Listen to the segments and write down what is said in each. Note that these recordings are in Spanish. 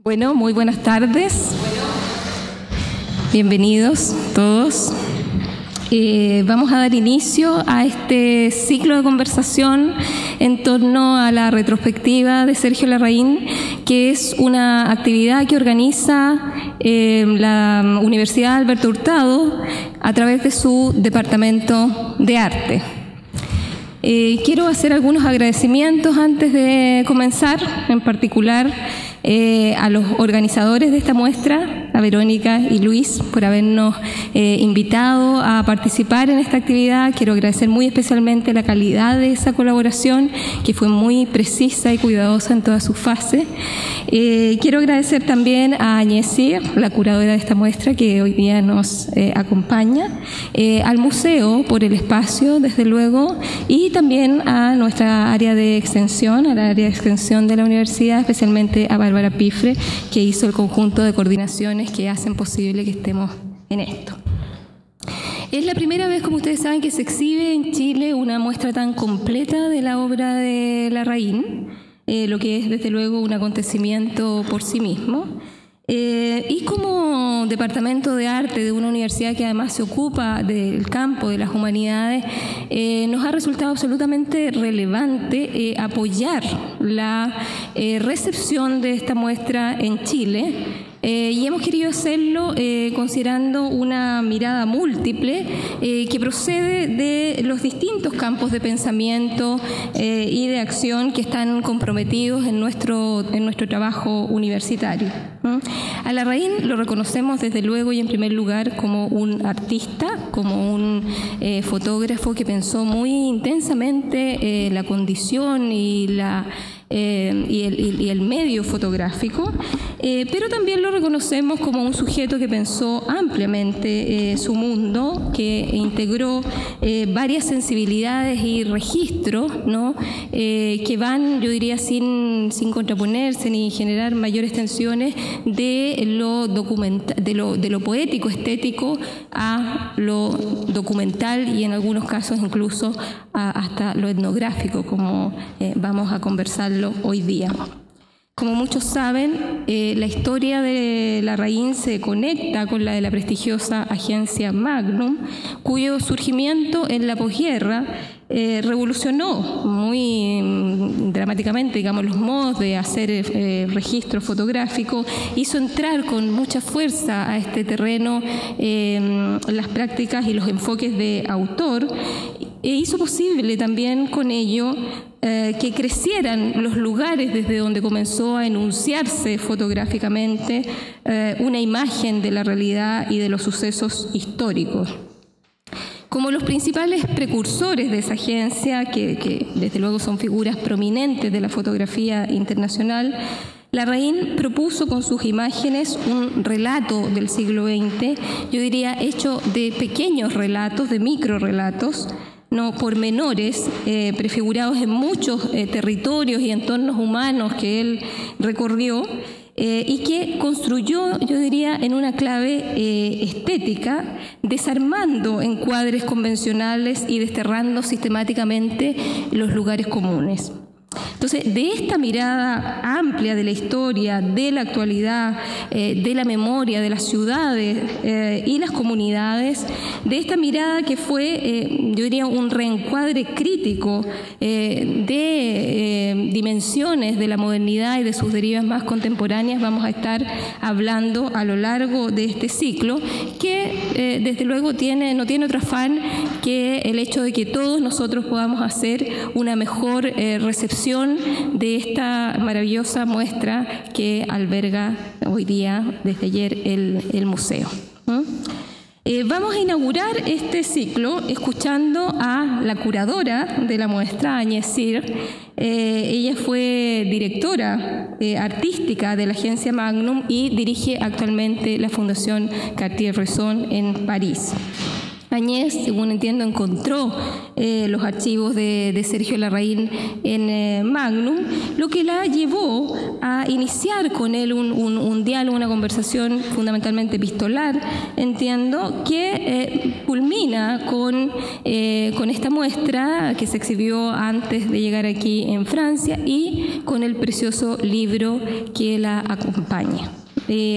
Bueno, muy buenas tardes. Bienvenidos todos. Vamos a dar inicio a este ciclo de conversación en torno a la retrospectiva de Sergio Larraín, que es una actividad que organiza la Universidad Alberto Hurtado a través de su Departamento de Arte. Quiero hacer algunos agradecimientos antes de comenzar, en particular a los organizadores de esta muestra, a Verónica y Luis, por habernos invitado a participar en esta actividad. Quiero agradecer muy especialmente la calidad de esa colaboración, que fue muy precisa y cuidadosa en toda su fase. Quiero agradecer también a Añesir, la curadora de esta muestra, que hoy día nos acompaña, al museo por el espacio, desde luego, y también a nuestra área de extensión, a la área de extensión de la universidad, especialmente a Bárbara Pifre, que hizo el conjunto de coordinaciones que hacen posible que estemos en esto. Es la primera vez, como ustedes saben, que se exhibe en Chile una muestra tan completa de la obra de Larraín, lo que es desde luego un acontecimiento por sí mismo. Y como Departamento de Arte de una universidad que además se ocupa del campo de las humanidades, nos ha resultado absolutamente relevante apoyar la recepción de esta muestra en Chile. Y hemos querido hacerlo considerando una mirada múltiple que procede de los distintos campos de pensamiento y de acción que están comprometidos en nuestro trabajo universitario. A Larraín lo reconocemos desde luego y en primer lugar como un artista, como un fotógrafo que pensó muy intensamente la condición y el medio fotográfico, pero también lo reconocemos como un sujeto que pensó ampliamente su mundo, que integró varias sensibilidades y registros, ¿no? Que van, yo diría, sin contraponerse ni generar mayores tensiones de lo poético, estético, a lo documental y en algunos casos incluso hasta lo etnográfico, como vamos a conversarlo hoy día. Como muchos saben, la historia de Larraín se conecta con la de la prestigiosa agencia Magnum, cuyo surgimiento en la posguerra revolucionó muy dramáticamente, digamos, los modos de hacer registro fotográfico, hizo entrar con mucha fuerza a este terreno las prácticas y los enfoques de autor, e hizo posible también con ello que crecieran los lugares desde donde comenzó a enunciarse fotográficamente una imagen de la realidad y de los sucesos históricos. Como los principales precursores de esa agencia, que desde luego son figuras prominentes de la fotografía internacional, Larraín propuso con sus imágenes un relato del siglo XX, yo diría hecho de pequeños relatos, de microrelatos, no pormenores, prefigurados en muchos territorios y entornos humanos que él recorrió, y que construyó, yo diría, en una clave estética, desarmando encuadres convencionales y desterrando sistemáticamente los lugares comunes. Entonces, de esta mirada amplia de la historia, de la actualidad, de la memoria, de las ciudades y las comunidades, de esta mirada que fue, yo diría, un reencuadre crítico de dimensiones de la modernidad y de sus derivas más contemporáneas, vamos a estar hablando a lo largo de este ciclo, que desde luego no tiene otro afán que el hecho de que todos nosotros podamos hacer una mejor recepción de esta maravillosa muestra que alberga hoy día, desde ayer, el museo. Vamos a inaugurar este ciclo escuchando a la curadora de la muestra, Añesir. Ella fue directora artística de la agencia Magnum y dirige actualmente la Fundación Cartier-Bresson en París. Añez, según entiendo, encontró los archivos de Sergio Larraín en Magnum, lo que la llevó a iniciar con él un diálogo, una conversación fundamentalmente epistolar, entiendo, que culmina con esta muestra que se exhibió antes de llegar aquí en Francia y con el precioso libro que la acompaña.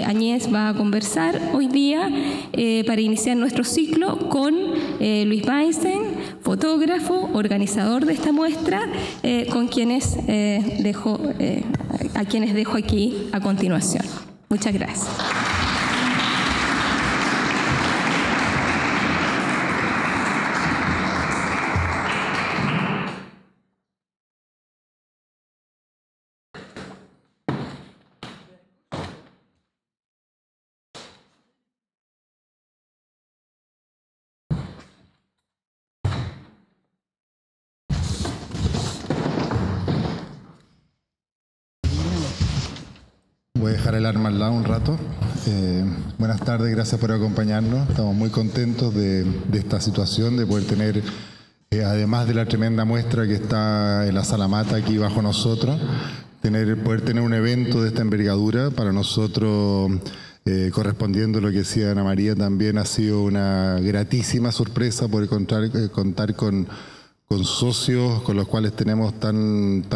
Añez va a conversar hoy día para iniciar nuestro ciclo con Luis Weinstein, fotógrafo, organizador de esta muestra, a quienes dejo aquí a continuación. Muchas gracias. Voy a dejar el arma al lado un rato. Buenas tardes, gracias por acompañarnos. Estamos muy contentos de esta situación, de poder tener, además de la tremenda muestra que está en la Sala Mata aquí bajo nosotros, poder tener un evento de esta envergadura. Para nosotros, correspondiendo a lo que decía Ana María, también ha sido una gratísima sorpresa poder contar con socios con los cuales tenemos tan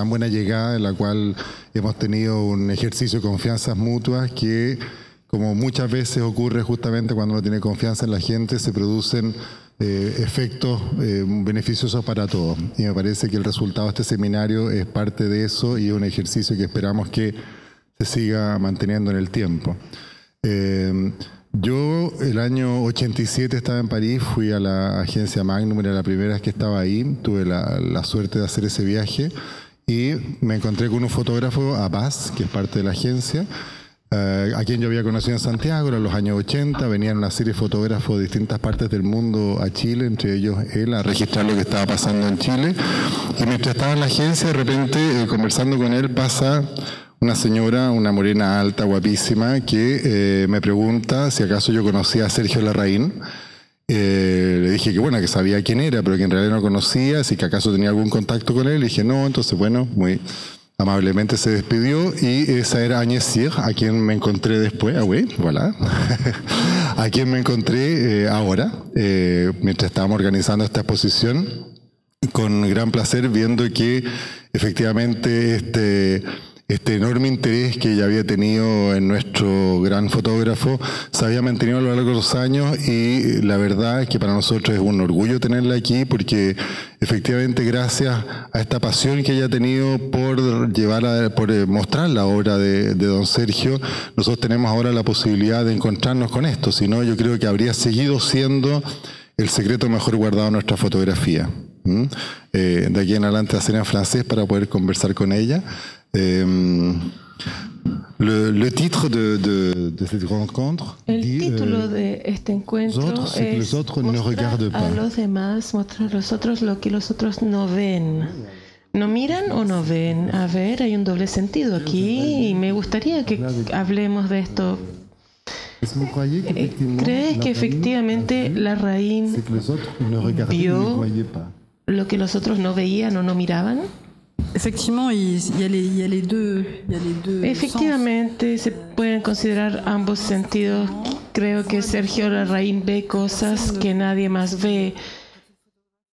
buena llegada, en la cual hemos tenido un ejercicio de confianzas mutuas que, como muchas veces ocurre justamente cuando uno tiene confianza en la gente, se producen efectos beneficiosos para todos. Y me parece que el resultado de este seminario es parte de eso y un ejercicio que esperamos que se siga manteniendo en el tiempo. Yo el año 87 estaba en París, fui a la agencia Magnum, era la primera vez que estaba ahí, tuve la suerte de hacer ese viaje y me encontré con un fotógrafo, Abbas, que es parte de la agencia, a quien yo había conocido en Santiago en los años 80, venían una serie de fotógrafos de distintas partes del mundo a Chile, entre ellos él, a registrar lo que estaba pasando en Chile, y mientras estaba en la agencia, de repente, conversando con él, pasa una señora, una morena alta, guapísima, que me pregunta si acaso yo conocía a Sergio Larraín. Le dije que bueno, que sabía quién era, pero que en realidad no conocía, si que acaso tenía algún contacto con él. Le dije no, entonces bueno, muy amablemente se despidió y esa era Agnès Cyr, a quien me encontré después, voilà, a quien me encontré ahora, mientras estábamos organizando esta exposición, con gran placer, viendo que efectivamente este enorme interés que ella había tenido en nuestro gran fotógrafo se había mantenido a lo largo de los años, y la verdad es que para nosotros es un orgullo tenerla aquí, porque efectivamente gracias a esta pasión que ella ha tenido por mostrar la obra de don Sergio, nosotros tenemos ahora la posibilidad de encontrarnos con esto. Si no, yo creo que habría seguido siendo el secreto mejor guardado de nuestra fotografía. De aquí en adelante hacer en francés para poder conversar con ella. Le titre de cette rencontre dit, el título de este encuentro es mostrar a los demás, mostrar a los otros lo que los otros no ven. ¿No miran o no ven? A ver, hay un doble sentido aquí y me gustaría que hablemos de esto. ¿Crees que efectivamente Larraín vio lo que los otros no veían o no miraban? Efectivamente, se pueden considerar ambos sentidos. Creo que Sergio Larraín ve cosas que nadie más ve.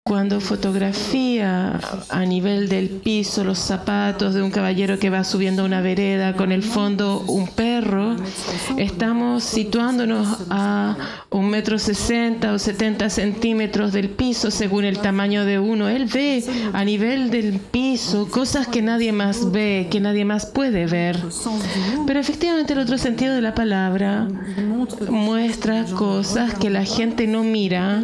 Cuando fotografía a nivel del piso los zapatos de un caballero que va subiendo una vereda con el fondo un perro, estamos situándonos a 1,60 m o 70 centímetros del piso según el tamaño de uno. Él ve a nivel del piso cosas que nadie más ve, que nadie más puede ver. Pero efectivamente el otro sentido de la palabra muestra cosas que la gente no mira,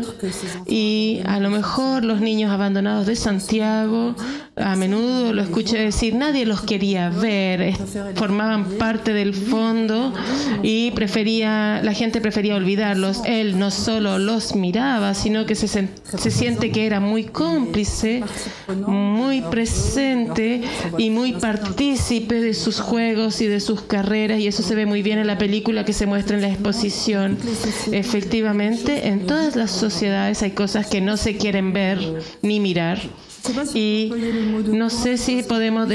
y a lo mejor por los niños abandonados de Santiago. A menudo lo escuché decir, nadie los quería ver, formaban parte del fondo y la gente prefería olvidarlos. Él no solo los miraba, sino que se siente que era muy cómplice, muy presente y muy partícipe de sus juegos y de sus carreras, y eso se ve muy bien en la película que se muestra en la exposición. Efectivamente, en todas las sociedades hay cosas que no se quieren ver ni mirar. Y no sé si podemos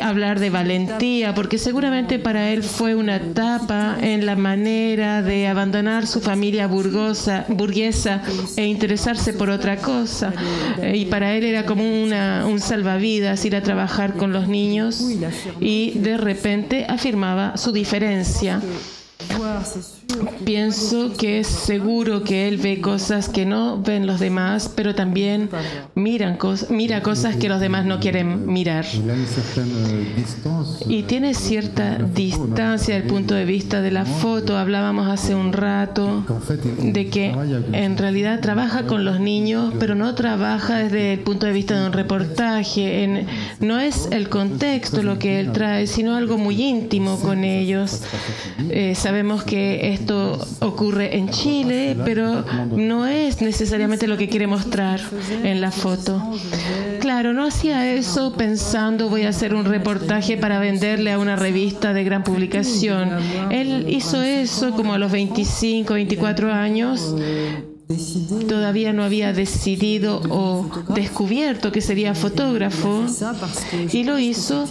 hablar de valentía, porque seguramente para él fue una etapa en la manera de abandonar su familia burguesa e interesarse por otra cosa. Y para él era como un salvavidas ir a trabajar con los niños, y de repente afirmaba su diferencia. Pienso que es seguro que él ve cosas que no ven los demás, pero también mira cosas que los demás no quieren mirar. Y tiene cierta distancia desde el punto de vista de la foto. Hablábamos hace un rato de que en realidad trabaja con los niños, pero no trabaja desde el punto de vista de un reportaje. No es el contexto lo que él trae, sino algo muy íntimo con ellos. Sabemos que esto ocurre en Chile, pero no es necesariamente lo que quiere mostrar en la foto. Claro, no hacía eso pensando voy a hacer un reportaje para venderle a una revista de gran publicación. Él hizo eso como a los 25, 24 años. Todavía no había decidido o descubierto que sería fotógrafo, y lo hizo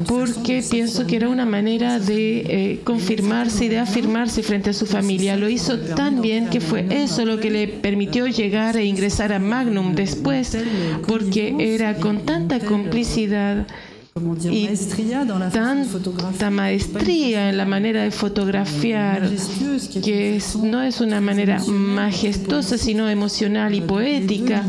porque pienso que era una manera de confirmarse y de afirmarse frente a su familia. Lo hizo tan bien que fue eso lo que le permitió llegar e ingresar a Magnum después, porque era con tanta complicidad y tanta maestría en la manera de fotografiar, que no es una manera majestuosa, sino emocional y poética.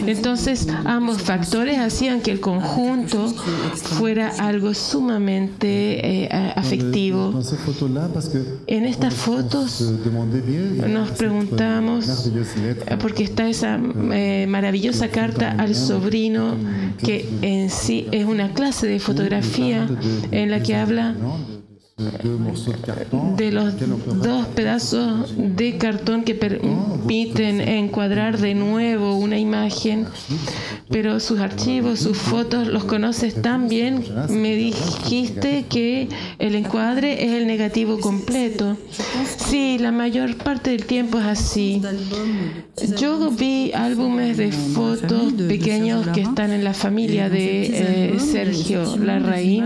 Entonces, ambos factores hacían que el conjunto fuera algo sumamente afectivo. En estas fotos nos preguntamos, porque está esa maravillosa carta al sobrino, que en sí es una clase de fotografía en la que habla de los dos pedazos de cartón que permiten encuadrar de nuevo una imagen, pero sus archivos, sus fotos, los conoces tan bien. Me dijiste que el encuadre es el negativo completo. Sí, la mayor parte del tiempo es así. Yo vi álbumes de fotos pequeños que están en la familia de Sergio Larraín,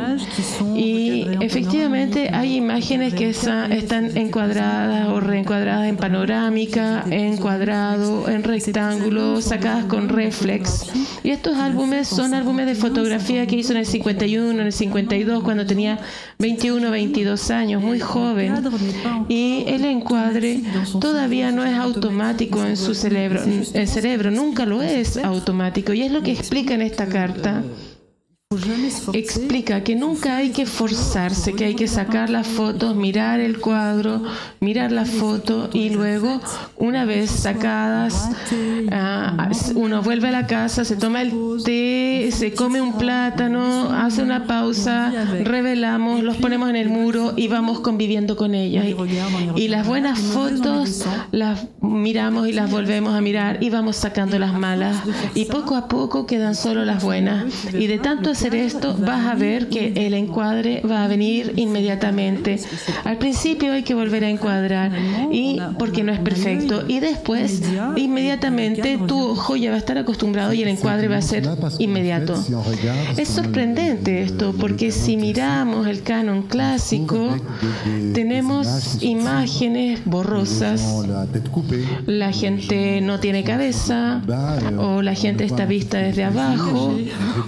y efectivamente hay imágenes que están encuadradas o reencuadradas en panorámica, en cuadrado, en rectángulo, sacadas con reflex. Y estos álbumes son álbumes de fotografía que hizo en el 51, en el 52, cuando tenía 21, 22 años, muy joven. Y el encuadre todavía no es automático en su cerebro. El cerebro nunca lo es automático. Y es lo que explica en esta carta. Explica que nunca hay que forzarse, que hay que sacar las fotos, mirar el cuadro, mirar la foto, y luego, una vez sacadas, uno vuelve a la casa, se toma el té, se come un plátano, hace una pausa, revelamos, los ponemos en el muro y vamos conviviendo con ellas. Y las buenas fotos las miramos y las volvemos a mirar y vamos sacando las malas, y poco a poco quedan solo las buenas. Y de tanto hacer esto, vas a ver que el encuadre va a venir inmediatamente. Al principio hay que volver a encuadrar, porque no es perfecto, y después inmediatamente tu ojo ya va a estar acostumbrado y el encuadre va a ser inmediato. Es sorprendente esto, porque si miramos el canon clásico, tenemos imágenes borrosas. La gente no tiene cabeza, o la gente está vista desde abajo,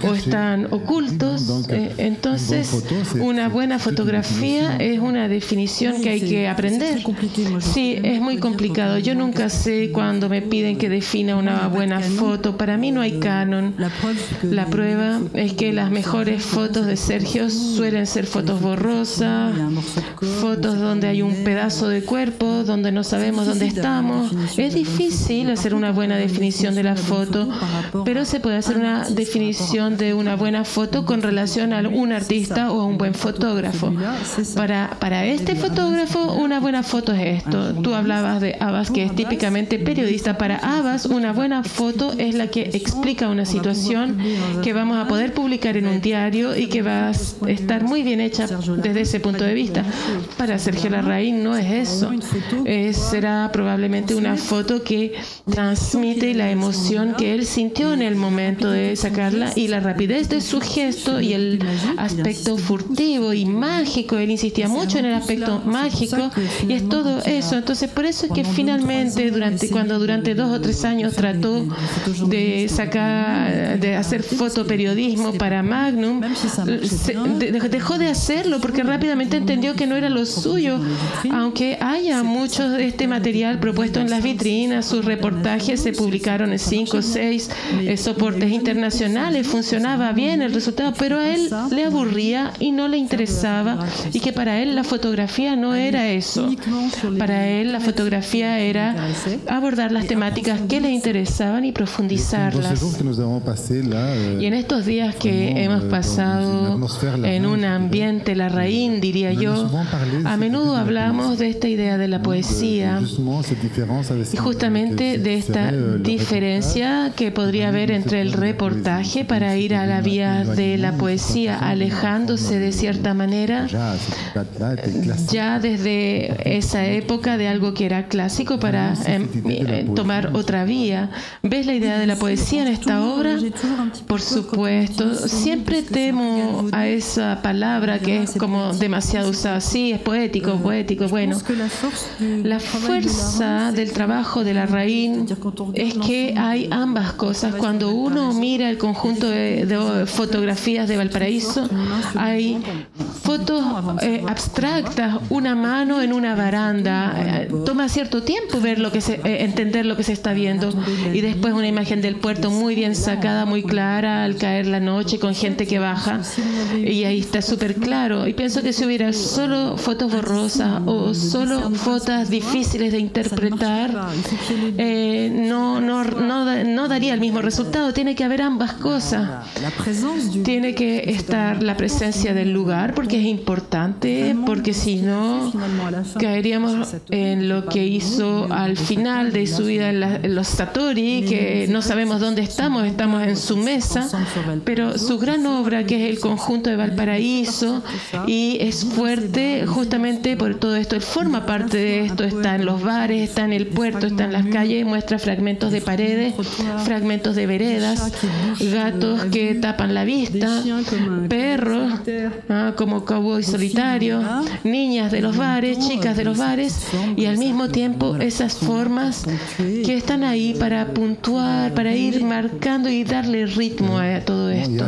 o están ocultos. Entonces, una buena fotografía es una definición que hay que aprender. Sí, es muy complicado. Yo nunca sé cuando me piden que defina una buena foto. Para mí no hay canon. La prueba es que las mejores fotos de Sergio suelen ser fotos borrosas, fotos donde hay un pedazo de cuerpo, donde no sabemos dónde estamos. Es difícil hacer una buena definición de la foto, pero se puede hacer una definición de una buena foto con relación a un artista o a un buen fotógrafo. Para este fotógrafo, una buena foto es esto. Tú hablabas de Abbas, que es típicamente periodista. Para Abbas, una buena foto es la que explica una situación que vamos a poder publicar en un diario y que va a estar muy bien hecha desde ese punto de vista. Para Sergio Larraín no es eso. Será probablemente una foto que transmite la emoción que él sintió en el momento de sacarla y la rapidez de su gesto y el aspecto furtivo y mágico. Él insistía mucho en el aspecto mágico y es todo eso. Entonces, por eso es que finalmente, cuando durante 2 o 3 años trató de hacer fotoperiodismo para Magnum, dejó de hacerlo porque rápidamente entendió que no era lo suyo. Aunque haya mucho de este material propuesto en las vitrinas, sus reportajes se publicaron en 5 o 6 soportes internacionales, funcionaba bien el resultado, pero a él le aburría y no le interesaba, y que para él la fotografía no era eso. Para él la fotografía era abordar las temáticas que le interesaban y profundizarlas. Y en estos días que hemos pasado en un ambiente Larraín, diría yo, a menudo hablamos de esta idea de la poesía y justamente de esta diferencia que podría haber entre el reportaje para ir a la vía de la poesía, alejándose de cierta manera ya desde esa época de algo que era clásico para tomar otra vía. ¿Ves la idea de la poesía en esta obra? Por supuesto. Siempre temo a esa palabra que es como demasiado usada. Sí, es poético. Bueno, la fuerza del trabajo de Larraín es que hay ambas cosas. Cuando uno mira el conjunto de fotografías de Valparaíso, hay fotos abstractas, una mano en una baranda. Toma cierto tiempo entender lo que se está viendo. Y después una imagen del puerto muy bien sacada, muy clara, al caer la noche, con gente que baja. Y ahí está súper claro. Y pienso que si hubiera solo fotos borrosas o solo fotos difíciles de interpretar, no daría el mismo resultado. Tiene que haber ambas cosas. Tiene que estar la presencia del lugar, porque es importante, porque si no, caeríamos en lo que hizo al final de su vida en los Satori, que no sabemos dónde estamos en su mesa, pero su gran obra, que es el conjunto de Valparaíso, y es fuerte justamente por todo esto. Él forma parte de esto, está en los bares, está en el puerto, está en las calles, muestra fragmentos de paredes, fragmentos de veredas, gatos que tapan la vista, perros como cowboy solitario, niñas de los bares, chicas de los bares, y al mismo tiempo esas formas que están ahí para puntuar, para ir marcando y darle ritmo a todo esto.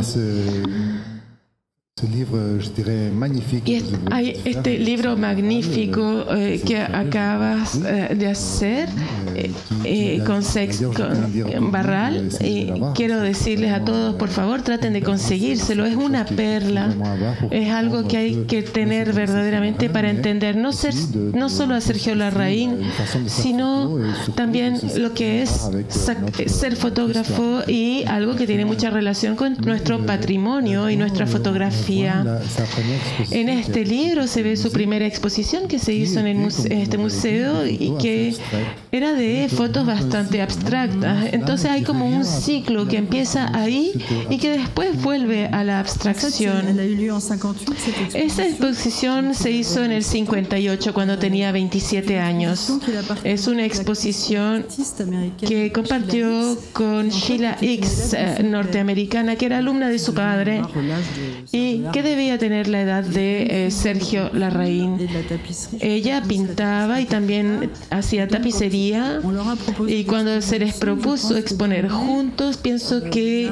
Y hay este libro magnífico que acabas de hacer con Barral, y quiero decirles a todos, por favor, traten de conseguírselo. Es una perla, es algo que hay que tener verdaderamente para entender no solo a Sergio Larraín, sino también lo que es ser fotógrafo, y algo que tiene mucha relación con nuestro patrimonio y nuestra fotografía. En este libro se ve su primera exposición que se hizo en este museo, y que era de fotos bastante abstractas. Entonces hay como un ciclo que empieza ahí y que después vuelve a la abstracción. Esta exposición se hizo en el 58, cuando tenía 27 años. Es una exposición que compartió con Sheila Hicks, norteamericana, que era alumna de su padre, y ¿qué debía tener la edad de Sergio Larraín? Ella pintaba y también hacía tapicería, y cuando se les propuso exponer juntos, pienso que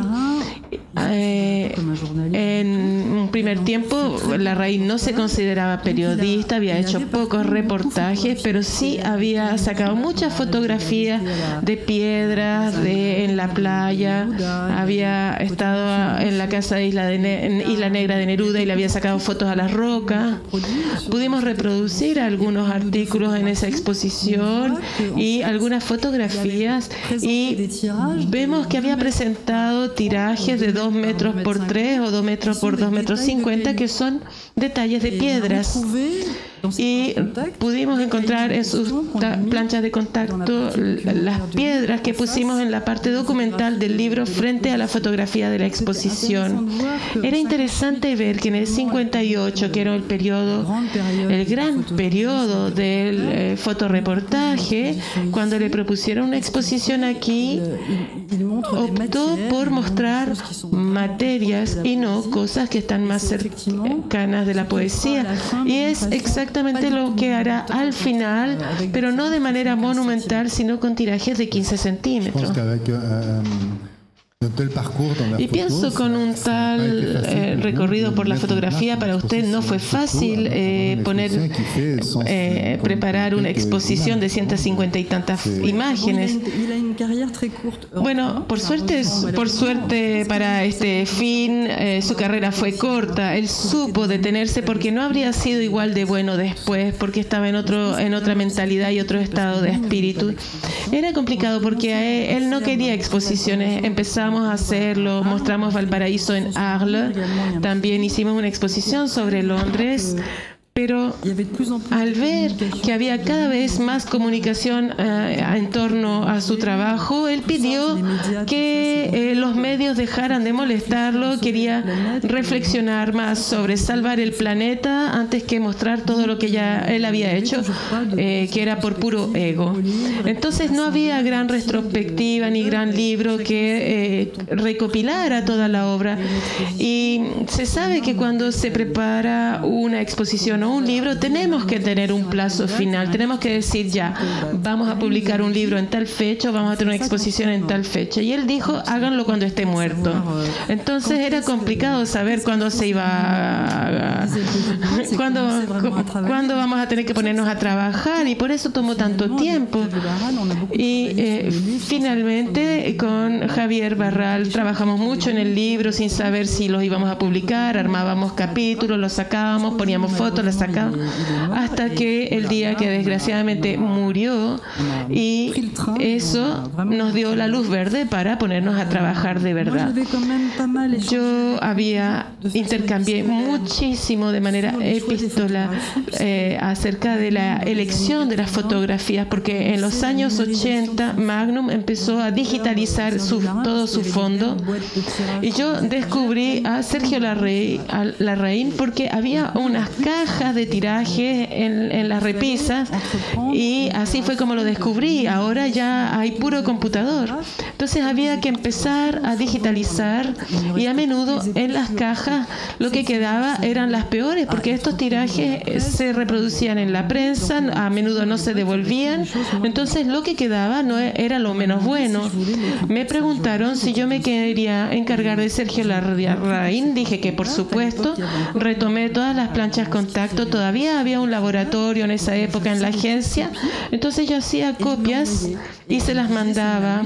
en un primer tiempo Larraín no se consideraba periodista, había hecho pocos reportajes, pero sí había sacado muchas fotografías de piedras en la playa, había estado en la casa de Isla Negra de Neruda y le había sacado fotos a las rocas. Pudimos reproducir algunos artículos en esa exposición y algunas fotografías, y vemos que había presentado tirajes de 2 metros por 3 o 2 metros por 2 metros 50, que son detalles de piedras. Y pudimos encontrar en sus planchas de contacto las piedras que pusimos en la parte documental del libro frente a la fotografía de la exposición. Era interesante ver que en el 58, que era el gran periodo del fotoreportaje, cuando le propusieron una exposición aquí, optó por mostrar materias y no cosas que están más cercanas de la poesía. Y es exactamente lo que hará al final, pero no de manera monumental, sino con tirajes de 15 centímetros. Y pienso con un tal recorrido por la fotografía, para usted no fue fácil preparar una exposición de 150 y tantas imágenes. Bueno, por suerte para este fin, su carrera fue corta. Él supo detenerse porque no habría sido igual de bueno después, porque estaba en otra mentalidad y otro estado de espíritu. Era complicado porque él no quería exposiciones. Empezamos a hacerlo, mostramos Valparaíso en Arles, también hicimos una exposición sobre Londres, pero al ver que había cada vez más comunicación en torno a su trabajo, él pidió que los medios dejaran de molestarlo. Quería reflexionar más sobre salvar el planeta antes que mostrar todo lo que ya él había hecho, que era por puro ego. Entonces no había gran retrospectiva ni gran libro que recopilara toda la obra. Y se sabe que cuando se prepara una exposición o un libro, tenemos que tener un plazo final, tenemos que decir ya, vamos a publicar un libro en tal fecha, vamos a tener una exposición en tal fecha. Y él dijo, háganlo cuando esté muerto. Entonces era complicado saber cuándo se iba cuándo vamos a tener que ponernos a trabajar, y por eso tomó tanto tiempo. Y finalmente con Javier Barral trabajamos mucho en el libro sin saber si los íbamos a publicar, armábamos capítulos, los sacábamos, poníamos fotos, las sacábamos, hasta que el día que desgraciadamente murió, y eso nos dio la luz verde para ponernos a trabajar de verdad. Yo intercambié muchísimo de manera epístola acerca de la elección de las fotografías, porque en los años 80 Magnum empezó a digitalizar todo su fondo, y yo descubrí a Sergio Larraín porque había unas cajas de tiraje en las repisas, y así fue como lo descubrí. Ahora ya hay puro computador. Entonces había que empezar a digitalizar, y a menudo en las cajas lo que quedaba eran las peores, porque estos tirajes se reproducían en la prensa, a menudo no se devolvían. Entonces lo que quedaba no era lo menos bueno. Me preguntaron si yo me quería encargar de Sergio Larraín. Dije que por supuesto. Retomé todas las planchas contacto. Todavía había un laboratorio en esa época en la agencia. Entonces yo hacía copias y se las mandaba,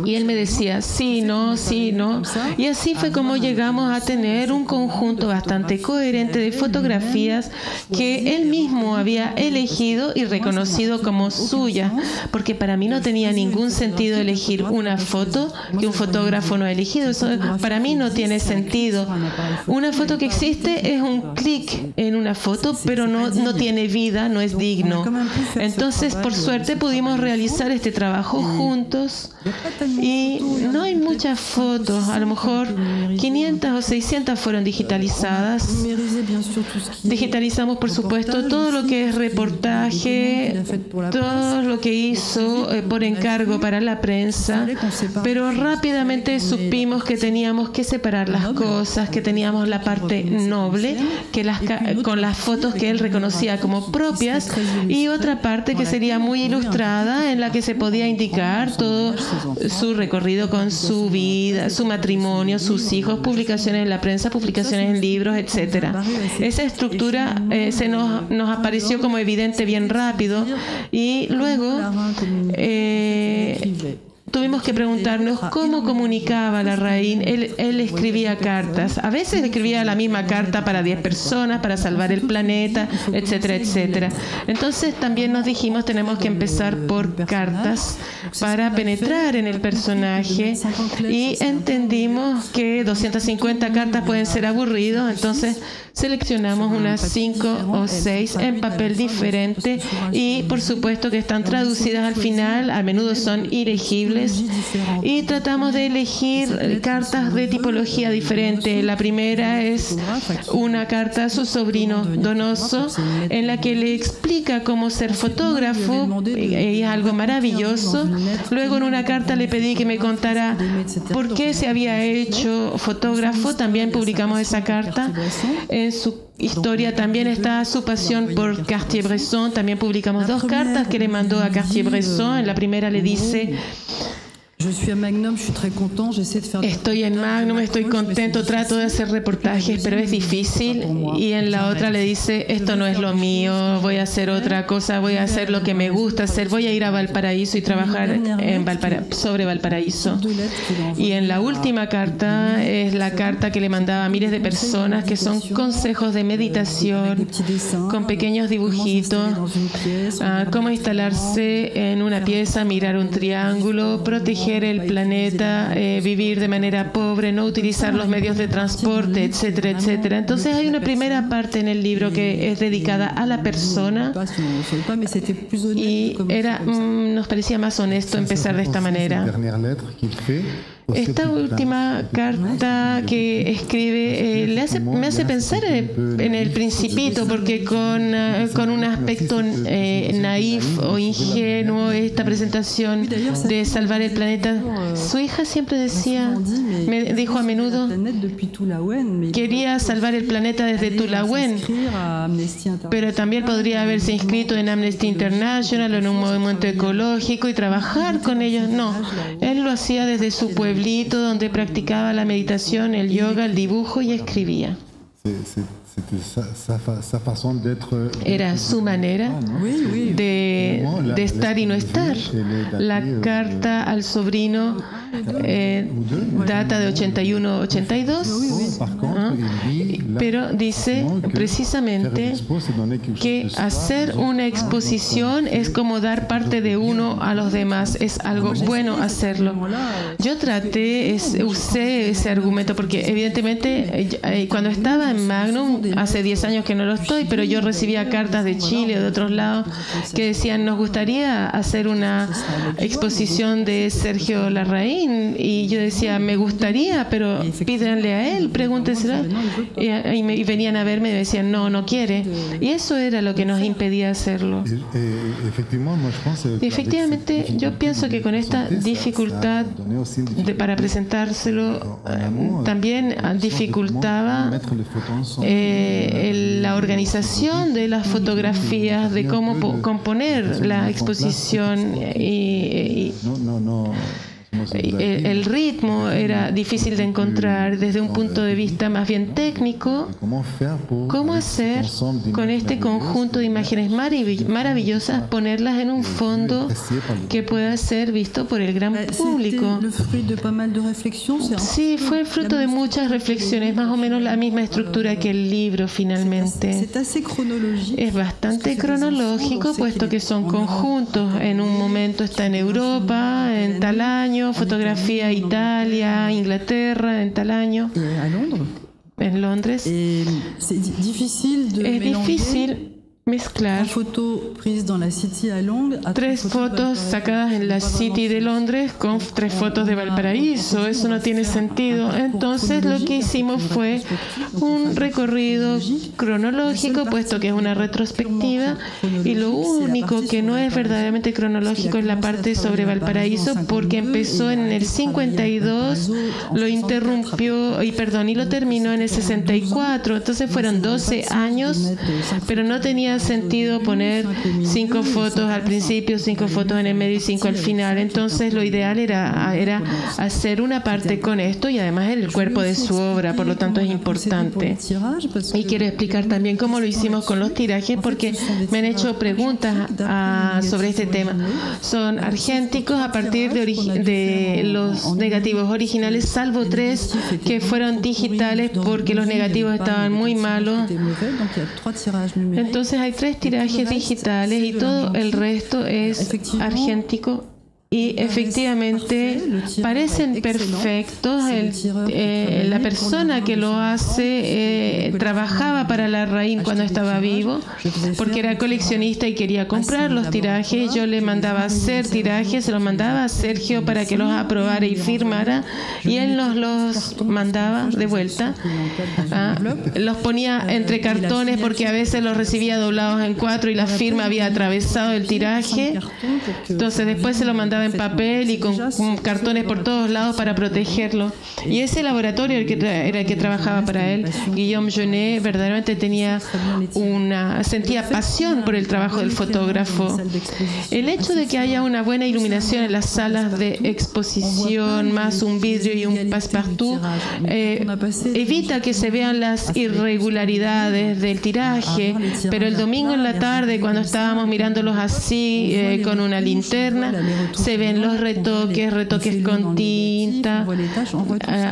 y él me decía sí, no, sí, no, y así fue como llegamos a tener un conjunto bastante coherente de fotografías que él mismo había elegido y reconocido como suya, porque para mí no tenía ningún sentido elegir una foto que un fotógrafo no ha elegido. Eso para mí no tiene sentido. Una foto que existe es un clic en una foto, pero no tiene vida, no es digno. Entonces, por suerte, pudimos realizar este trabajo juntos, y no hay muchas fotos, a lo mejor 500 o 600 fueron digitalizadas. Digitalizamos, por supuesto, todo lo que es reportaje, todo lo que hizo por encargo para la prensa, pero rápidamente supimos que teníamos que separar las cosas, que teníamos la parte noble, con las fotos que él reconocía como propias, y otra parte que sería muy ilustrada, en la que se podía indicar todo su recorrido con su vida, su matrimonio, sus hijos, publicaciones en la prensa, publicaciones en libros, etcétera. Esa estructura nos apareció como evidente bien rápido, y luego tuvimos que preguntarnos cómo comunicaba Larraín. Él escribía cartas. A veces escribía la misma carta para 10 personas, para salvar el planeta, etcétera, etcétera. Entonces también nos dijimos, tenemos que empezar por cartas para penetrar en el personaje, y entendimos que 250 cartas pueden ser aburridos, entonces seleccionamos unas 5 o 6 en papel diferente, y por supuesto que están traducidas al final, a menudo son ilegibles, y tratamos de elegir cartas de tipología diferente. La primera es una carta a su sobrino Donoso, en la que le explica cómo ser fotógrafo, y es algo maravilloso. Luego en una carta le pedí que me contara por qué se había hecho fotógrafo, también publicamos esa carta. En su historia también está su pasión por Cartier-Bresson, también publicamos 2 cartas que le mandó a Cartier-Bresson. En la primera le dice: estoy en Magnum, estoy contento, trato de hacer reportajes, pero es difícil. Y en la otra le dice: esto no es lo mío, voy a hacer otra cosa, voy a hacer lo que me gusta hacer, voy a ir a Valparaíso y trabajar sobre Valparaíso. Y en la última carta es la carta que le mandaba a miles de personas, que son consejos de meditación, con pequeños dibujitos, cómo instalarse en una pieza, mirar un triángulo, proteger el planeta, vivir de manera pobre, no utilizar los medios de transporte, etcétera, etcétera. Entonces hay una primera parte en el libro que es dedicada a la persona, y nos parecía más honesto empezar de esta manera. Esta última carta que escribe me hace pensar en el Principito, porque con un aspecto naif o ingenuo, esta presentación de salvar el planeta, su hija siempre me dijo a menudo, quería salvar el planeta desde Tulauen, pero también podría haberse inscrito en Amnesty International o en un movimiento ecológico y trabajar con ellos. No, él lo hacía desde su pueblo, donde practicaba la meditación, el yoga, el dibujo y escribía. Era su manera de estar y no estar. La carta al sobrino data de 81-82, pero dice precisamente que hacer una exposición es como dar parte de uno a los demás, es algo bueno hacerlo. Yo usé ese argumento porque evidentemente cuando estaba en Magnum, hace 10 años que no lo estoy, pero yo recibía cartas de Chile o de otros lados que decían: nos gustaría hacer una exposición de Sergio Larraín, y yo decía: me gustaría, pero pídanle a él, pregúntenselo. Y venían a verme y me decían: no quiere. Y eso era lo que nos impedía hacerlo. Y efectivamente, yo pienso que con esta dificultad para presentárselo, también dificultaba la organización de las fotografías, de cómo componer la exposición, y el ritmo era difícil de encontrar desde un punto de vista más bien técnico. ¿Cómo hacer con este conjunto de imágenes maravillosas, ponerlas en un fondo que pueda ser visto por el gran público? Sí, fue el fruto de muchas reflexiones, más o menos la misma estructura que el libro finalmente. Es bastante cronológico, puesto que son conjuntos. En un momento está en Europa, en tal año, fotografía Italia, Inglaterra, en tal año, en Londres. Es difícil mezclar 3 fotos sacadas en la City de Londres con 3 fotos de Valparaíso. Eso no tiene sentido. Entonces lo que hicimos fue un recorrido cronológico, puesto que es una retrospectiva, y lo único que no es verdaderamente cronológico es la parte sobre Valparaíso, porque empezó en el 52, lo interrumpió y lo terminó en el 64. Entonces fueron 12 años, pero no tenía sentido poner 5 fotos al principio, 5 fotos en el medio y 5 al final. Entonces lo ideal era hacer una parte con esto, y además era el cuerpo de su obra, por lo tanto es importante. Y quiero explicar también cómo lo hicimos con los tirajes, porque me han hecho preguntas sobre este tema. Son argénticos a partir de los negativos originales, salvo 3 que fueron digitales porque los negativos estaban muy malos. Entonces hay 3 tirajes digitales y todo el resto es argéntico. Y efectivamente parecen perfectos. La persona que lo hace trabajaba para Larraín cuando estaba vivo, porque era coleccionista y quería comprar los tirajes. Yo le mandaba hacer tirajes, se los mandaba a Sergio para que los aprobara y firmara, y él nos los mandaba de vuelta. Los ponía entre cartones porque a veces los recibía doblados en 4 y la firma había atravesado el tiraje. Entonces después se lo mandaba en papel y con cartones por todos lados para protegerlo. Y ese laboratorio era el que trabajaba para él. Guillaume Genet verdaderamente sentía pasión por el trabajo del fotógrafo. El hecho de que haya una buena iluminación en las salas de exposición, más un vidrio y un passepartout, evita que se vean las irregularidades del tiraje. Pero el domingo en la tarde, cuando estábamos mirándolos así con una linterna, se ven los retoques con tinta,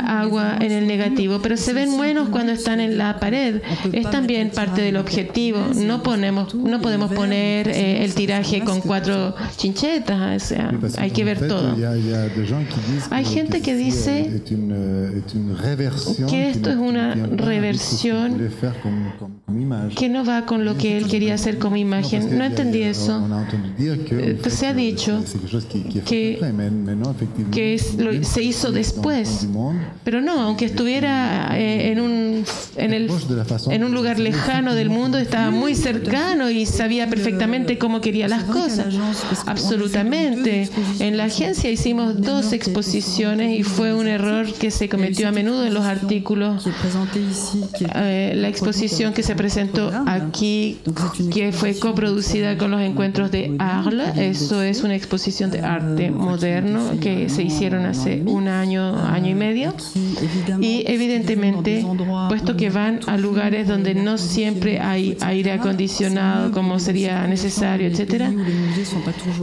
agua en el negativo, pero se ven buenos cuando están en la pared. Es también parte del objetivo. No podemos poner el tiraje con 4 chinchetas, o sea, hay que ver todo. Hay gente que dice que esto es una reversión que no va con lo que él quería hacer como imagen. No entendí eso. Se ha dicho que se hizo después, pero no, aunque estuviera en un lugar lejano del mundo, estaba muy cercano y sabía perfectamente cómo quería las cosas. Absolutamente. En la agencia hicimos 2 exposiciones y fue un error que se cometió a menudo en los artículos. La exposición que se presentó aquí, que fue coproducida con los encuentros de Arles, eso es una exposición de arte moderno que se hicieron hace un año y medio, y evidentemente, puesto que van a lugares donde no siempre hay aire acondicionado como sería necesario, etcétera,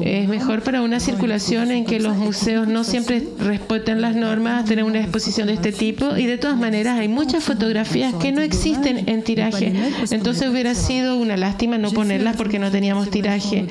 es mejor para una circulación en que los museos no siempre respetan las normas tener una exposición de este tipo. Y de todas maneras hay muchas fotografías que no existen en tiraje, entonces hubiera sido una lástima no ponerlas porque no teníamos tiraje.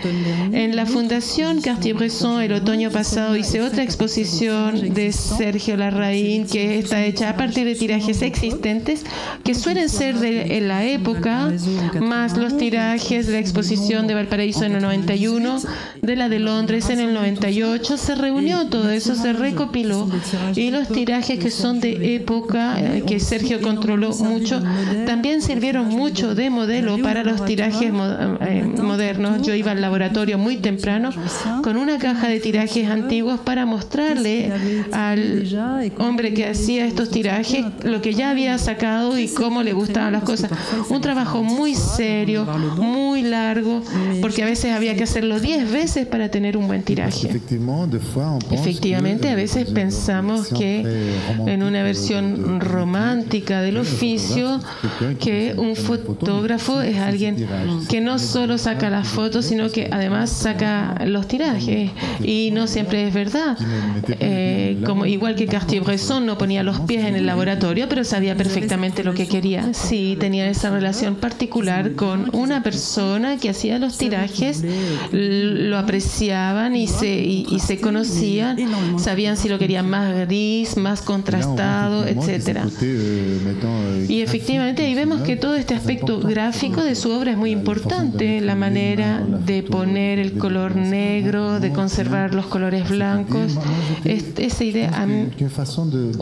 En la Fundación Cartier-Bresson el otoño pasado hice otra exposición de Sergio Larraín, que está hecha a partir de tirajes existentes que suelen ser de la época, más los tirajes de la exposición de Valparaíso en el 91, de la de Londres en el 98. Se reunió todo eso, se recopiló, y los tirajes que son de época, que Sergio controló mucho, también sirvieron mucho de modelo para los tirajes modernos. Yo iba al laboratorio muy temprano con una caja de tirajes antiguos para mostrarle al hombre que hacía estos tirajes lo que ya había sacado y cómo le gustaban las cosas. Un trabajo muy serio, muy largo, porque a veces había que hacerlo 10 veces para tener un buen tiraje. Efectivamente, a veces pensamos que en una versión romántica del oficio, que un fotógrafo es alguien que no solo saca las fotos, sino que además saca los tirajes, y no siempre es verdad. Igual que Cartier-Bresson no ponía los pies en el laboratorio, pero sabía perfectamente lo que quería. Sí, tenía esa relación particular con una persona que hacía los tirajes, lo apreciaban y se conocían, sabían si lo querían más gris, más contrastado, etcétera. Y efectivamente ahí vemos que todo este aspecto gráfico de su obra es muy importante, la manera de poner el color negro, de conservar los colores blancos. Esa idea,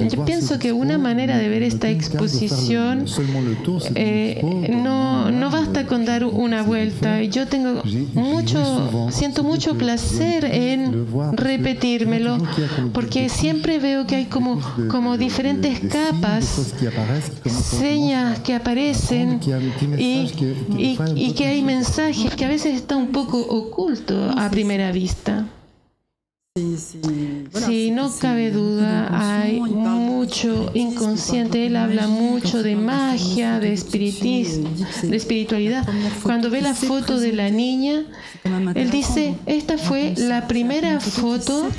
yo pienso que una manera de ver esta exposición no basta con dar una vuelta. Yo siento mucho placer en repetírmelo, porque siempre veo que hay como diferentes capas, señas que aparecen y que hay mensajes que a veces están un poco ocultos a primera vista. Sí, no cabe duda, hay mucho inconsciente. Él habla mucho de magia, de espiritualidad. Cuando ve la foto de la niña, él dice, esta fue la primera foto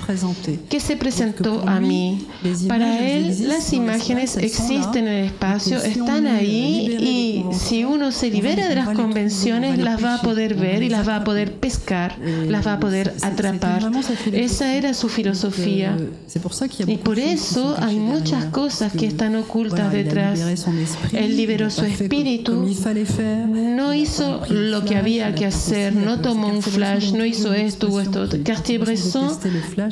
que se presentó a mí. Para él, las imágenes existen en el espacio, están ahí, y si uno se libera de las convenciones, las va a poder ver y las va a poder pescar, las va a poder atrapar. Esa era su filosofía. Y por eso hay muchas cosas que están ocultas detrás. Él liberó su espíritu, no hizo lo que había que hacer, no tomó un flash, no hizo esto o esto. Cartier-Bresson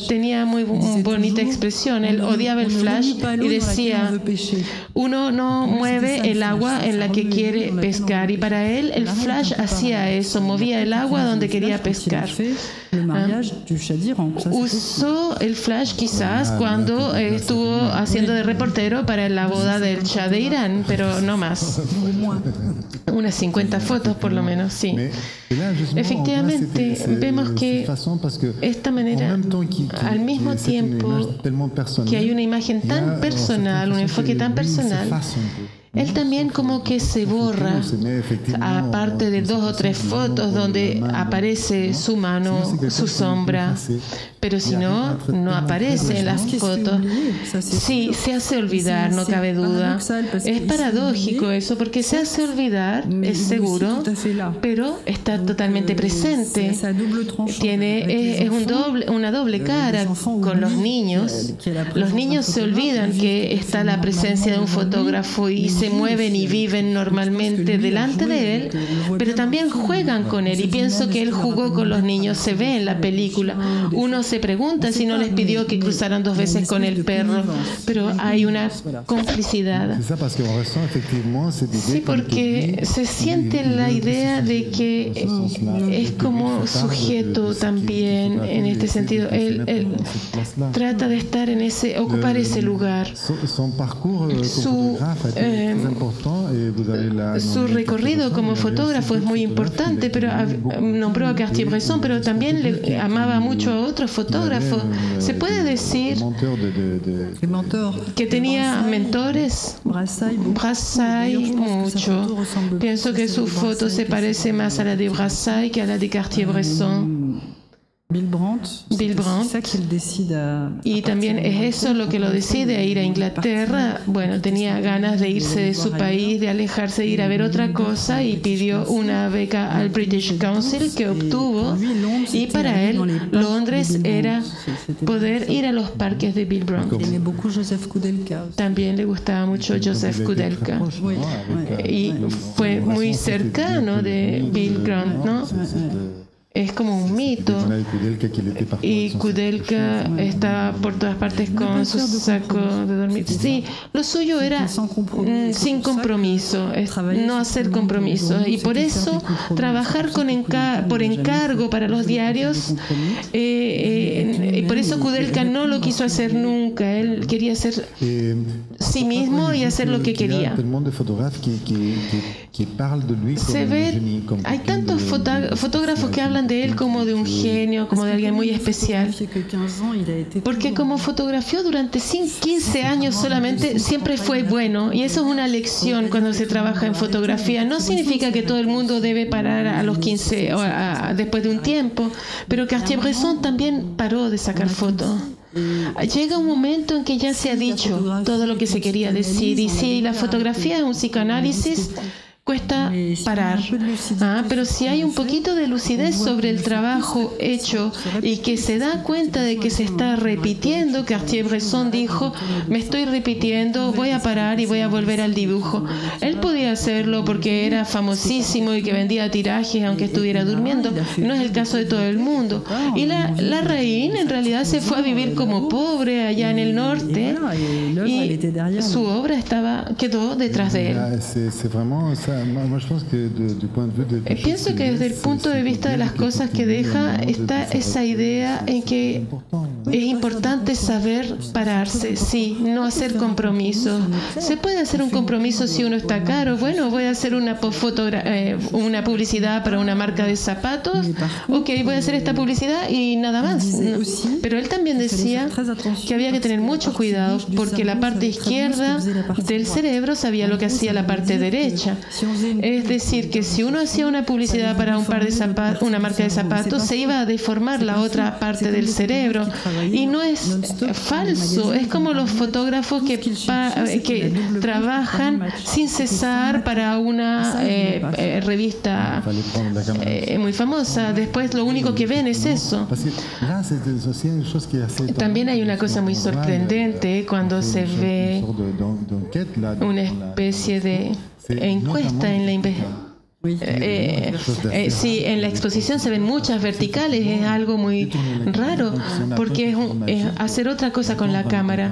tenía muy bonita expresión. Él odiaba el flash y decía, uno no mueve el agua en la que quiere pescar. Y para él el flash hacía eso, movía el agua donde quería pescar. Usó el flash quizás cuando estuvo haciendo de reportero para la boda del Shah de Irán, pero no más. Unas 50 fotos por lo menos, sí. Efectivamente, vemos que esta manera, al mismo tiempo que hay una imagen tan personal, un enfoque tan personal, él también como que se borra, aparte de 2 o 3 fotos donde aparece su mano, su sombra, pero si no, no aparece en las fotos. Sí, se hace olvidar, no cabe duda. Es paradójico eso, porque se hace olvidar, es seguro, pero está totalmente presente. Es una doble cara con los niños. Los niños se olvidan que está la presencia de un fotógrafo y se mueven y viven normalmente delante de él, pero también juegan con él, y pienso que él jugó con los niños, se ve en la película. Uno se pregunta si no les pidió que cruzaran 2 veces con el perro, pero hay una complicidad. Sí, porque se siente la idea de que es como sujeto también en este sentido. Él trata de estar en ocupar ese lugar. Su recorrido como fotógrafo es muy importante, pero nombró a Cartier-Bresson, pero también le amaba mucho a otros fotógrafos. ¿Se puede decir que tenía mentores? Brassai, mucho. Pienso que su foto se parece más a la de Brassai que a la de Cartier-Bresson. Bill Brandt, y también es eso lo que lo decide a ir a Inglaterra. Bueno, tenía ganas de irse de su país, de alejarse, de ir a ver otra cosa, y pidió una beca al British Council que obtuvo, y para él Londres era poder ir a los parques de Bill Brandt. También le gustaba mucho Joseph Kudelka y fue muy cercano de Bill Brandt, ¿no? Es como un mito, y Kudelka está por todas partes con su saco de dormir. Sí, lo suyo era sin compromiso, no hacer compromisos, y por eso trabajar por encargo para los diarios, y por eso Kudelka no lo quiso hacer nunca. Él quería ser sí mismo y hacer lo que quería. Se ve, hay tantos fotógrafos que hablan de él como de un genio, como de alguien muy especial, porque como fotografió durante 15 años solamente, siempre fue bueno, y eso es una lección cuando se trabaja en fotografía. No significa que todo el mundo debe parar a los 15 o después de un tiempo, pero Cartier-Bresson también paró de sacar fotos. Llega un momento en que ya se ha dicho todo lo que se quería decir, y si la fotografía es un psicoanálisis, cuesta parar. Pero si hay un poquito de lucidez sobre el trabajo hecho y que se da cuenta de que se está repitiendo, Cartier-Bresson dijo, me estoy repitiendo, voy a parar y voy a volver al dibujo. Él podía hacerlo porque era famosísimo y que vendía tirajes aunque estuviera durmiendo. No es el caso de todo el mundo. Y Larraín en realidad se fue a vivir como pobre allá en el norte y su obra quedó detrás de él. Pienso que desde el punto de vista de las cosas que deja está esa idea en que es importante saber pararse, sí, no hacer compromisos. Se puede hacer un compromiso si uno está caro. Bueno, voy a hacer una publicidad para una marca de zapatos. Ok, voy a hacer esta publicidad y nada más. No. Pero él también decía que había que tener mucho cuidado porque la parte izquierda del cerebro sabía lo que hacía la parte derecha. Es decir, que si uno hacía una publicidad para una marca de zapatos, se iba a deformar la otra parte del cerebro. Y no es falso, es como los fotógrafos que trabajan sin cesar para una revista muy famosa. Después lo único que ven es eso. También hay una cosa muy sorprendente cuando se ve una especie de encuesta en la investigación. Sí, en la exposición se ven muchas verticales, es algo muy raro porque es hacer otra cosa con la cámara.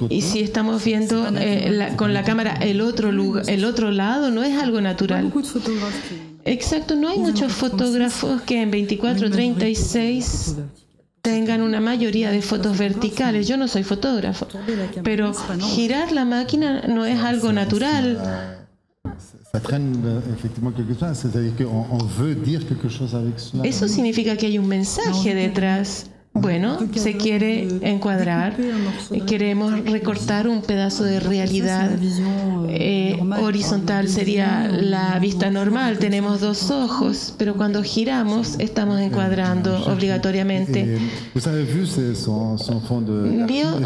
Y si estamos viendo con la cámara el otro lado, no es algo natural. Exacto, no hay muchos fotógrafos que en 24-36 tengan una mayoría de fotos verticales. Yo no soy fotógrafo, pero girar la máquina no es algo natural. Eso significa que hay un mensaje detrás. Bueno, se quiere encuadrar, queremos recortar un pedazo de realidad. Horizontal sería la vista normal, tenemos dos ojos, pero cuando giramos estamos encuadrando obligatoriamente. Vio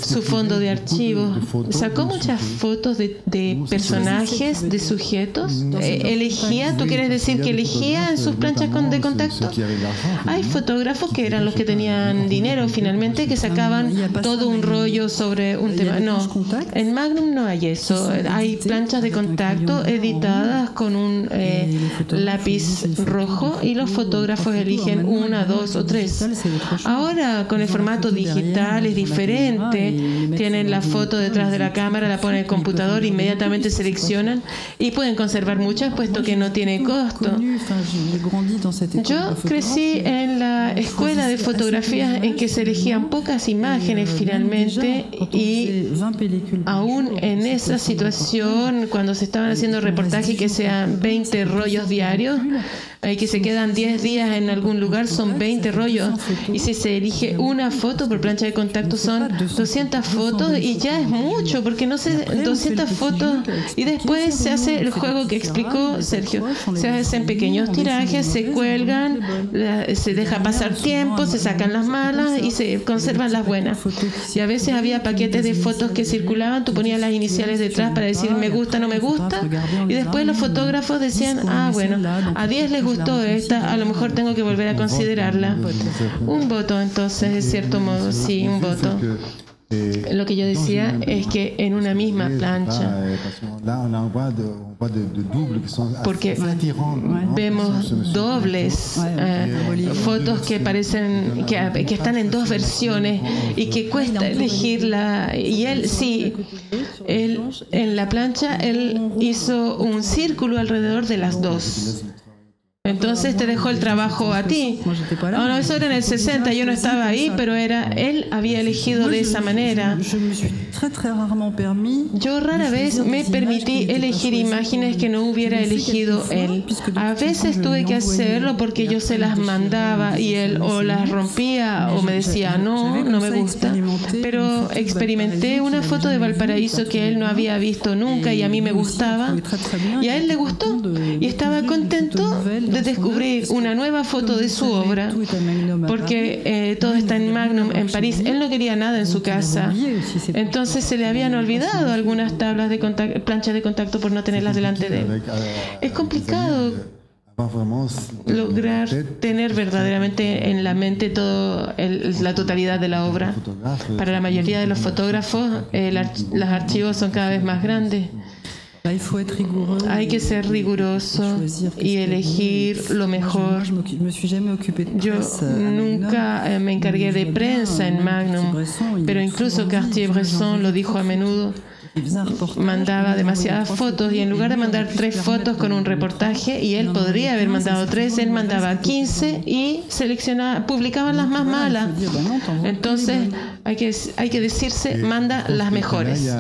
su fondo de archivo, sacó muchas fotos de personajes, de sujetos. Elegía, ¿tú quieres decir que elegía en sus planchas de contacto? Hay fotógrafos que eran los que tenían dinero finalmente, que sacaban todo un rollo sobre un tema. No, en Magnum no hay eso. Hay planchas de contacto editadas con un lápiz rojo y los fotógrafos eligen una, dos o tres. Ahora con el formato digital es diferente. Tienen la foto detrás de la cámara, la ponen en el computador, inmediatamente seleccionan y pueden conservar muchas puesto que no tiene costo. Yo crecí en la escuela de fotografía en que se elegían pocas imágenes finalmente y aún en esa situación cuando se estaban haciendo reportajes que sean 20 rollos diarios que se quedan 10 días en algún lugar, son 20 rollos y si se elige una foto por plancha de contacto son 200 fotos y ya es mucho porque no sé, 200 fotos y después se hace el juego que explicó Sergio, se hacen pequeños tirajes, se cuelgan, se deja pasar tiempo, se sacan las malas y se conservan las buenas y a veces había paquetes de fotos que circulaban, tú ponías las iniciales detrás para decir me gusta, no me gusta y después los fotógrafos decían bueno, a 10 les gustó esta, a lo mejor tengo que volver a considerarla. Un voto, entonces, de cierto modo, sí, un voto. Lo que yo decía es que en una misma plancha, porque vemos dobles, fotos que parecen que están en dos versiones y que cuesta elegirla. Y él, sí, en la plancha, él hizo un círculo alrededor de las dos. Entonces te dejó el trabajo a ti. No, eso era en el 60, yo no estaba ahí, pero él había elegido de esa manera. Yo rara vez me permití elegir imágenes que no hubiera elegido él. A veces tuve que hacerlo porque yo se las mandaba y él o las rompía o me decía no me gusta. Pero experimenté una foto de Valparaíso que él no había visto nunca y a mí me gustaba y a él le gustó y estaba contento de de descubrir una nueva foto de su obra, porque todo está en Magnum, en París. Él no quería nada en su casa. Entonces se le habían olvidado algunas tablas de contacto, planchas de contacto por no tenerlas delante de él. Es complicado lograr tener verdaderamente en la mente la totalidad de la obra. Para la mayoría de los fotógrafos, los archivos son cada vez más grandes. Hay que ser riguroso y elegir lo mejor. Yo nunca me encargué de prensa en Magnum, pero incluso Cartier-Bresson lo dijo a menudo. Mandaba demasiadas fotos y en lugar de mandar 3 fotos con un reportaje, y él podría haber mandado 3, él mandaba 15 y publicaban las más malas. Entonces hay que decirse, manda las mejores.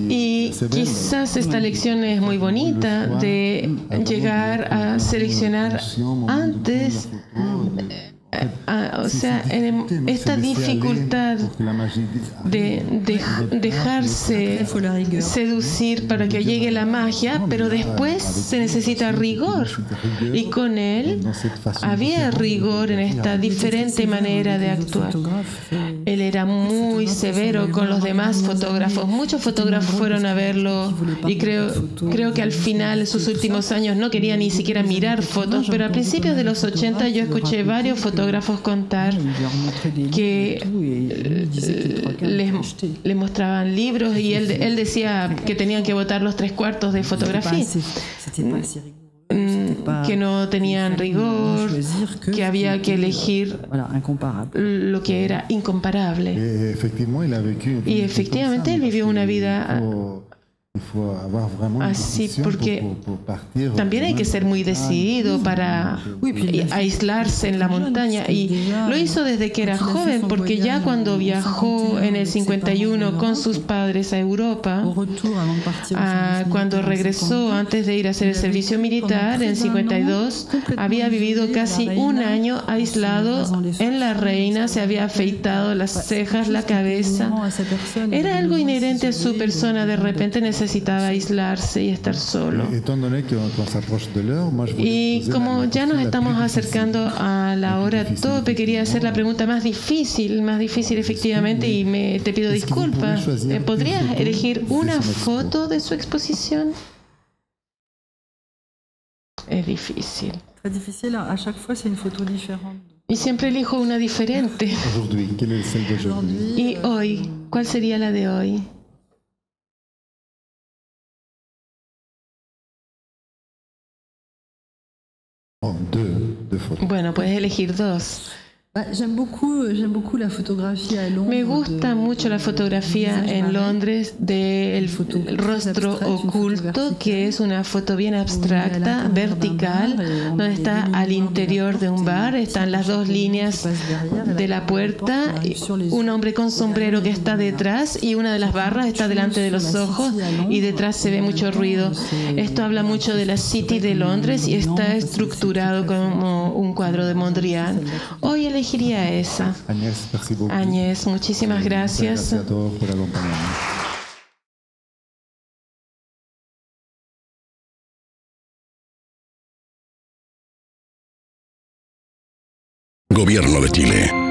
Y quizás esta lección es muy bonita de llegar a seleccionar antes. O sea, en esta dificultad de dejarse seducir para que llegue la magia, pero después se necesita rigor. Y con él había rigor en esta diferente manera de actuar. Él era muy severo con los demás fotógrafos. Muchos fotógrafos fueron a verlo y creo que al final, en sus últimos años, no quería ni siquiera mirar fotos, pero a principios de los 80 yo escuché varios fotógrafos contar que les mostraban libros y él decía que tenían que votar los 3/4 de fotografía, que no tenían rigor, que había que elegir lo que era incomparable. Y efectivamente él vivió una vida así, porque también hay que ser muy decidido para aislarse en la montaña, y lo hizo desde que era joven, porque ya cuando viajó en el 51 con sus padres a Europa, cuando regresó antes de ir a hacer el servicio militar en 52, había vivido casi un año aislado en La Reina, se había afeitado las cejas, la cabeza. Era algo inherente a su persona, de repente necesitaba aislarse y estar solo. Y como ya nos estamos acercando a la hora tope, quería hacer la pregunta más difícil efectivamente, y te pido disculpas. ¿Podrías elegir una foto de su exposición? Es difícil. Y siempre elijo una diferente. ¿Y hoy? ¿Cuál sería la de hoy? Bueno, puedes elegir 2. Me gusta mucho la fotografía en Londres del rostro oculto, que es una foto bien abstracta, vertical, donde está al interior de un bar, están las 2 líneas de la puerta, un hombre con sombrero que está detrás y una de las barras está delante de los ojos, y detrás se ve mucho ruido. Esto habla mucho de la City de Londres y está estructurado como un cuadro de Mondrian. Hoy elegiría esa. Agnès, muchísimas gracias. Gracias a todos por acompañarnos. Gobierno de Chile.